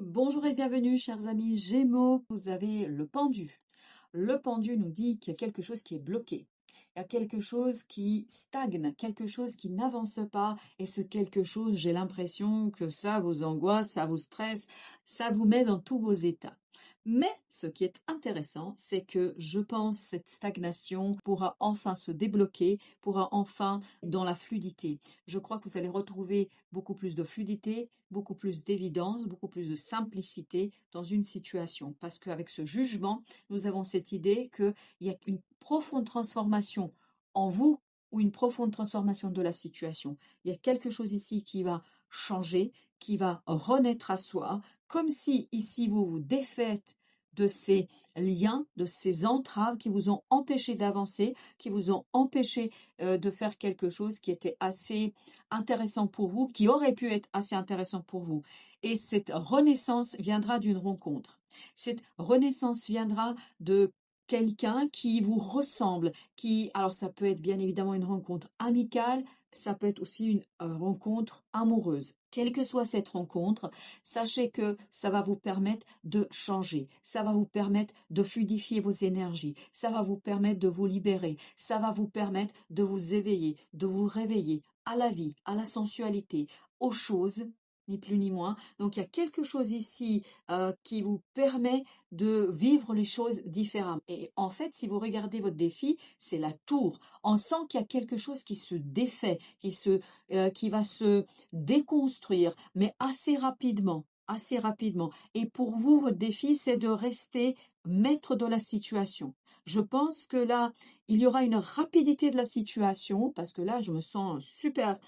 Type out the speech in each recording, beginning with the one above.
Bonjour et bienvenue, chers amis Gémeaux. Vous avez le pendu. Le pendu nous dit qu'il y a quelque chose qui est bloqué. Il y a quelque chose qui stagne, quelque chose qui n'avance pas. Et ce quelque chose, j'ai l'impression que ça vous angoisse, ça vous stresse, ça vous met dans tous vos états. Mais ce qui est intéressant, c'est que je pense cette stagnation pourra enfin se débloquer, pourra enfin dans la fluidité. Je crois que vous allez retrouver beaucoup plus de fluidité, beaucoup plus d'évidence, beaucoup plus de simplicité dans une situation. Parce qu'avec ce jugement, nous avons cette idée qu'il y a une profonde transformation en vous ou une profonde transformation de la situation. Il y a quelque chose ici qui va changer, qui va renaître à soi, comme si ici vous vous défaites de ces liens, de ces entraves qui vous ont empêché d'avancer, qui vous ont empêché de faire quelque chose qui était assez intéressant pour vous, qui aurait pu être assez intéressant pour vous. Et cette renaissance viendra d'une rencontre. Cette renaissance viendra de quelqu'un qui vous ressemble, alors ça peut être bien évidemment une rencontre amicale, ça peut être aussi une rencontre amoureuse. Quelle que soit cette rencontre, sachez que ça va vous permettre de changer, ça va vous permettre de fluidifier vos énergies, ça va vous permettre de vous libérer, ça va vous permettre de vous éveiller, de vous réveiller à la vie, à la sensualité, aux choses, ni plus ni moins. Donc il y a quelque chose ici qui vous permet de vivre les choses différemment. Et en fait, si vous regardez votre défi, c'est la tour. On sent qu'il y a quelque chose qui se défait, qui va se déconstruire, mais assez rapidement. Assez rapidement. Et pour vous, votre défi, c'est de rester maître de la situation. Je pense que là, il y aura une rapidité de la situation, parce que là, je me sens super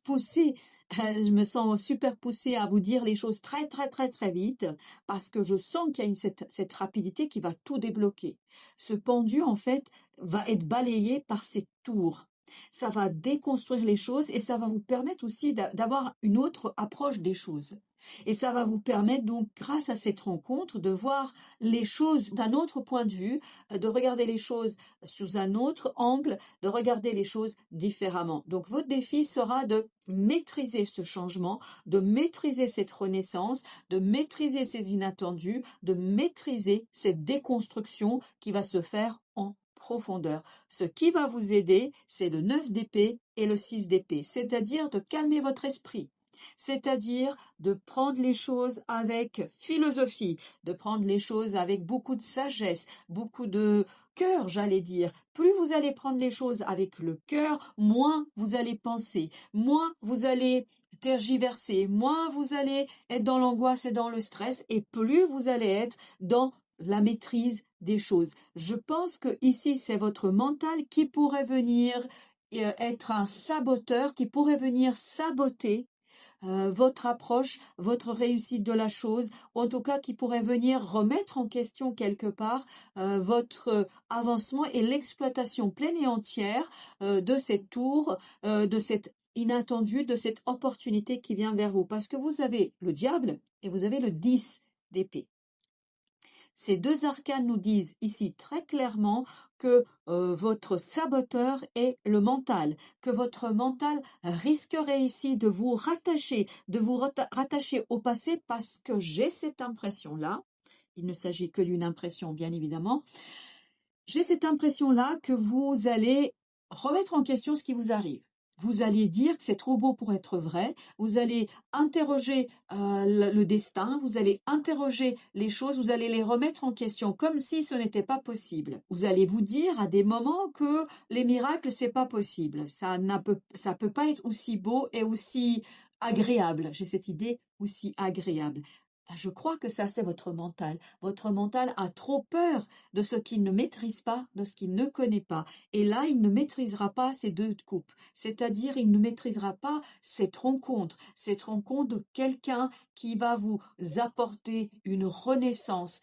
poussée, je me sens super poussée à vous dire les choses très très très très vite, parce que je sens qu'il y a cette rapidité qui va tout débloquer. Ce pendu, en fait, va être balayé par ces tours. Ça va déconstruire les choses et ça va vous permettre aussi d'avoir une autre approche des choses. Et ça va vous permettre donc, grâce à cette rencontre, de voir les choses d'un autre point de vue, de regarder les choses sous un autre angle, de regarder les choses différemment. Donc votre défi sera de maîtriser ce changement, de maîtriser cette renaissance, de maîtriser ces inattendus, de maîtriser cette déconstruction qui va se faire en profondeur. Ce qui va vous aider, c'est le 9 d'épée et le 6 d'épée, c'est-à-dire de calmer votre esprit. C'est-à-dire de prendre les choses avec philosophie, de prendre les choses avec beaucoup de sagesse, beaucoup de cœur, j'allais dire. Plus vous allez prendre les choses avec le cœur, moins vous allez penser, moins vous allez tergiverser, moins vous allez être dans l'angoisse et dans le stress, et plus vous allez être dans la maîtrise des choses. Je pense que ici, c'est votre mental qui pourrait venir être un saboteur, qui pourrait venir saboter votre approche, votre réussite de la chose, ou en tout cas qui pourrait venir remettre en question quelque part votre avancement et l'exploitation pleine et entière de cette tour, de cette inattendue, de cette opportunité qui vient vers vous. Parce que vous avez le diable et vous avez le 10 d'épée. Ces deux arcanes nous disent ici très clairement que votre saboteur est le mental, que votre mental risquerait ici de vous rattacher au passé, parce que j'ai cette impression-là, il ne s'agit que d'une impression bien évidemment, j'ai cette impression-là que vous allez remettre en question ce qui vous arrive. Vous allez dire que c'est trop beau pour être vrai, vous allez interroger le destin, vous allez interroger les choses, vous allez les remettre en question comme si ce n'était pas possible. Vous allez vous dire à des moments que les miracles, c'est pas possible. Ça peut pas être aussi beau et aussi agréable. J'ai cette idée aussi agréable. Je crois que ça, c'est votre mental. Votre mental a trop peur de ce qu'il ne maîtrise pas, de ce qu'il ne connaît pas. Et là, il ne maîtrisera pas ces deux coupes. C'est-à-dire, il ne maîtrisera pas cette rencontre de quelqu'un qui va vous apporter une renaissance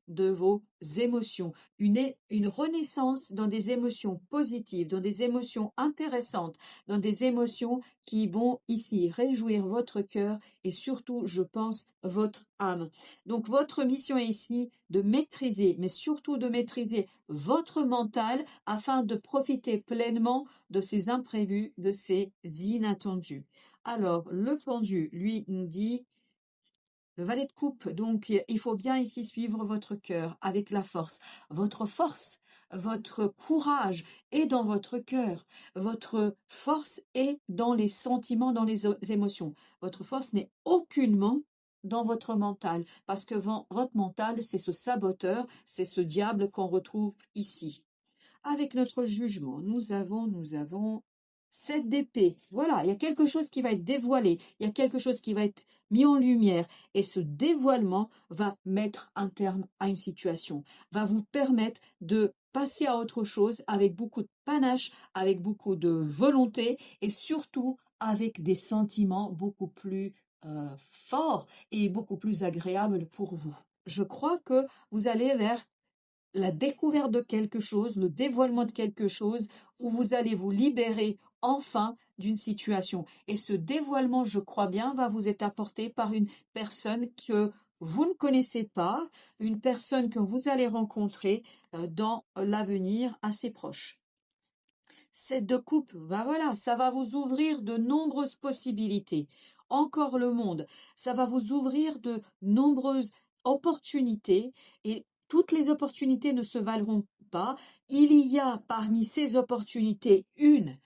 de vos émotions, une renaissance dans des émotions positives, dans des émotions intéressantes, dans des émotions qui vont ici réjouir votre cœur et surtout, je pense, votre âme. Donc, votre mission est ici de maîtriser, mais surtout de maîtriser votre mental afin de profiter pleinement de ces imprévus, de ces inattendus. Alors, le pendu, lui, nous dit Le valet de coupe, donc il faut bien ici suivre votre cœur avec la force. Votre force, votre courage est dans votre cœur. Votre force est dans les sentiments, dans les émotions. Votre force n'est aucunement dans votre mental, parce que votre mental, c'est ce saboteur, c'est ce diable qu'on retrouve ici. Avec notre jugement, nous avons 7 d'épée. Voilà, il y a quelque chose qui va être dévoilé, il y a quelque chose qui va être mis en lumière, et ce dévoilement va mettre un terme à une situation, va vous permettre de passer à autre chose avec beaucoup de panache, avec beaucoup de volonté, et surtout avec des sentiments beaucoup plus forts et beaucoup plus agréables pour vous. Je crois que vous allez vers la découverte de quelque chose, le dévoilement de quelque chose, où vous allez vous libérer enfin d'une situation. Et ce dévoilement, je crois bien, va vous être apporté par une personne que vous ne connaissez pas, une personne que vous allez rencontrer dans l'avenir assez proche. Cette de coupe, ben voilà, ça va vous ouvrir de nombreuses possibilités. Encore le monde, ça va vous ouvrir de nombreuses opportunités, et toutes les opportunités ne se valeront pas. Il y a parmi ces opportunités une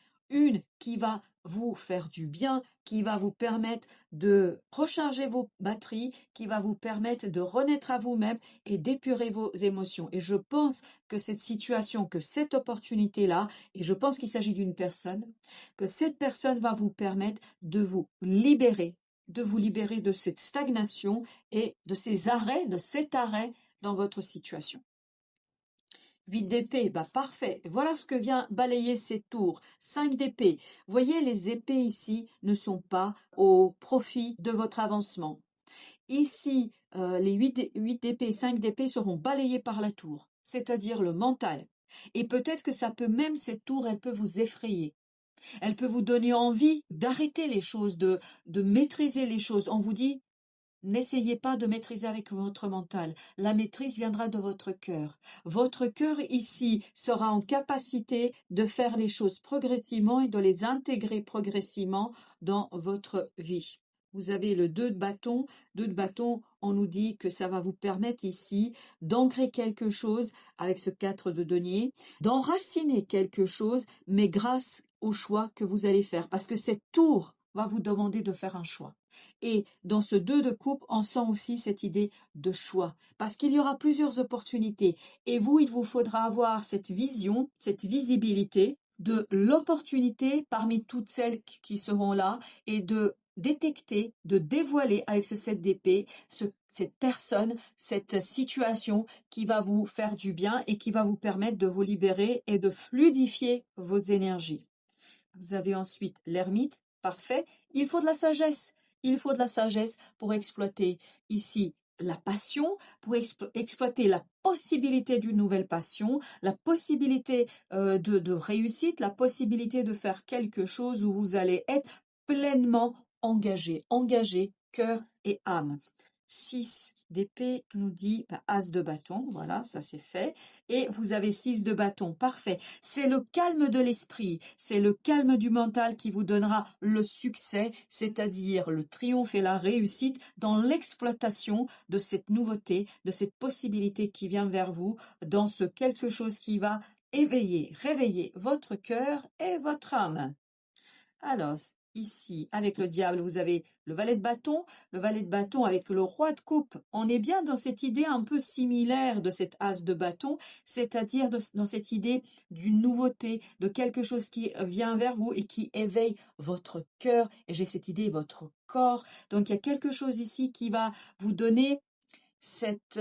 qui va vous faire du bien, qui va vous permettre de recharger vos batteries, qui va vous permettre de renaître à vous-même et d'épurer vos émotions. Et je pense que cette situation, que cette opportunité-là, et je pense qu'il s'agit d'une personne, que cette personne va vous permettre de vous libérer de cette stagnation et de ces arrêts, de cet arrêt dans votre situation. 8 d'épée, bah parfait. Voilà ce que vient balayer ces tours. 5 d'épée. Voyez, les épées ici ne sont pas au profit de votre avancement. Ici, les 8 d'épée et 5 d'épée seront balayés par la tour, c'est-à-dire le mental. Et peut-être que ça peut même, cette tour, elle peut vous effrayer. Elle peut vous donner envie d'arrêter les choses, de maîtriser les choses. On vous dit, n'essayez pas de maîtriser avec votre mental. La maîtrise viendra de votre cœur. Votre cœur ici sera en capacité de faire les choses progressivement et de les intégrer progressivement dans votre vie. Vous avez le 2 de bâton. 2 de bâton, on nous dit que ça va vous permettre ici d'ancrer quelque chose avec ce 4 de denier, d'enraciner quelque chose, mais grâce au choix que vous allez faire. Parce que cette tour va vous demander de faire un choix. Et dans ce 2 de coupe, on sent aussi cette idée de choix. Parce qu'il y aura plusieurs opportunités. Et vous, il vous faudra avoir cette vision, cette visibilité de l'opportunité parmi toutes celles qui seront là, et de détecter, de dévoiler avec ce 7 d'épée cette personne, cette situation qui va vous faire du bien et qui va vous permettre de vous libérer et de fluidifier vos énergies. Vous avez ensuite l'ermite, parfait. Il faut de la sagesse. Il faut de la sagesse pour exploiter ici la passion, pour exploiter la possibilité d'une nouvelle passion, la possibilité de réussite, la possibilité de faire quelque chose où vous allez être pleinement engagé, cœur et âme. 6 d'épée nous dit as de bâton, voilà, ça c'est fait. Et vous avez 6 de bâton, parfait. C'est le calme de l'esprit, c'est le calme du mental qui vous donnera le succès, c'est-à-dire le triomphe et la réussite dans l'exploitation de cette nouveauté, de cette possibilité qui vient vers vous, dans ce quelque chose qui va réveiller votre cœur et votre âme. Alors, ici, avec le diable, vous avez le valet de bâton avec le roi de coupe. On est bien dans cette idée un peu similaire de cet as de bâton, c'est-à-dire dans cette idée d'une nouveauté, de quelque chose qui vient vers vous et qui éveille votre cœur. Et j'ai cette idée, votre corps. Donc, il y a quelque chose ici qui va vous donner cette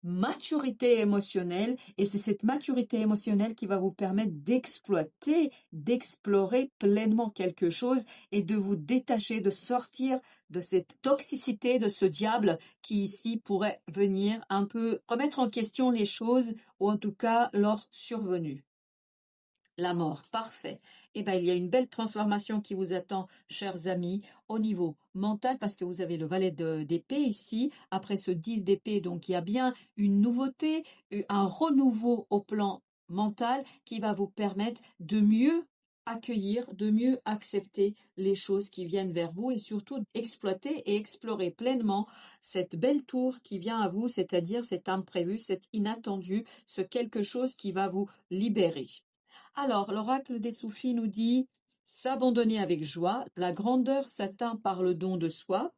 maturité émotionnelle, et c'est cette maturité émotionnelle qui va vous permettre d'exploiter, d'explorer pleinement quelque chose et de vous détacher, de sortir de cette toxicité, de ce diable qui ici pourrait venir un peu remettre en question les choses, ou en tout cas leur survenue. La mort, parfait. Eh bien, il y a une belle transformation qui vous attend, chers amis, au niveau mental, parce que vous avez le valet d'épée ici, après ce 10 d'épée, donc il y a bien une nouveauté, un renouveau au plan mental qui va vous permettre de mieux accueillir, de mieux accepter les choses qui viennent vers vous et surtout exploiter et explorer pleinement cette belle tour qui vient à vous, c'est-à-dire cet imprévu, cet inattendu, ce quelque chose qui va vous libérer. Alors, l'oracle des Soufis nous dit s'abandonner avec joie, la grandeur s'atteint par le don de soi,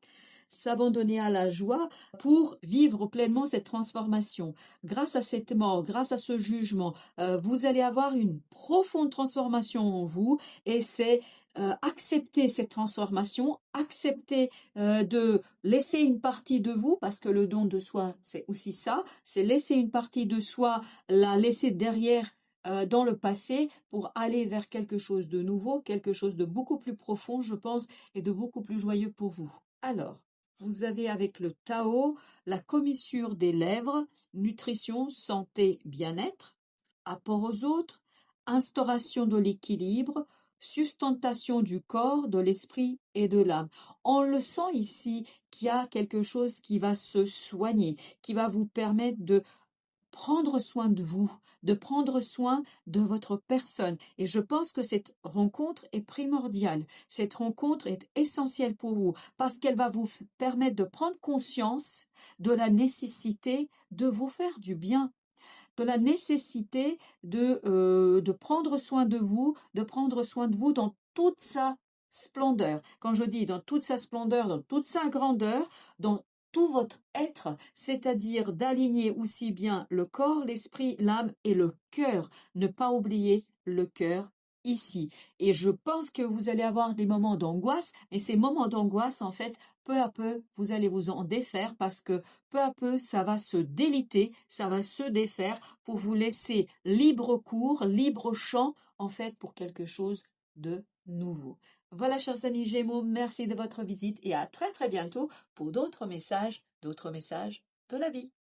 s'abandonner à la joie pour vivre pleinement cette transformation. Grâce à cette mort, grâce à ce jugement, vous allez avoir une profonde transformation en vous et c'est accepter cette transformation, accepter de laisser une partie de vous, parce que le don de soi, c'est aussi ça, c'est laisser une partie de soi, la laisser derrière dans le passé pour aller vers quelque chose de nouveau, quelque chose de beaucoup plus profond, je pense, et de beaucoup plus joyeux pour vous. Alors, vous avez avec le Tao la commissure des lèvres, nutrition, santé, bien-être, apport aux autres, instauration de l'équilibre, sustentation du corps, de l'esprit et de l'âme. On le sent ici qu'il y a quelque chose qui va se soigner, qui va vous permettre de prendre soin de vous, de prendre soin de votre personne. Et je pense que cette rencontre est primordiale. Cette rencontre est essentielle pour vous parce qu'elle va vous permettre de prendre conscience de la nécessité de vous faire du bien, de la nécessité de prendre soin de vous dans toute sa splendeur. Quand je dis dans toute sa splendeur, dans toute sa grandeur, dans tout votre être, c'est-à-dire d'aligner aussi bien le corps, l'esprit, l'âme et le cœur. Ne pas oublier le cœur ici. Et je pense que vous allez avoir des moments d'angoisse, et ces moments d'angoisse, en fait, peu à peu, vous allez vous en défaire parce que peu à peu, ça va se déliter, ça va se défaire pour vous laisser libre cours, libre champ, en fait, pour quelque chose de nouveau. Voilà, chers amis Gémeaux, merci de votre visite et à très très bientôt pour d'autres messages de la vie.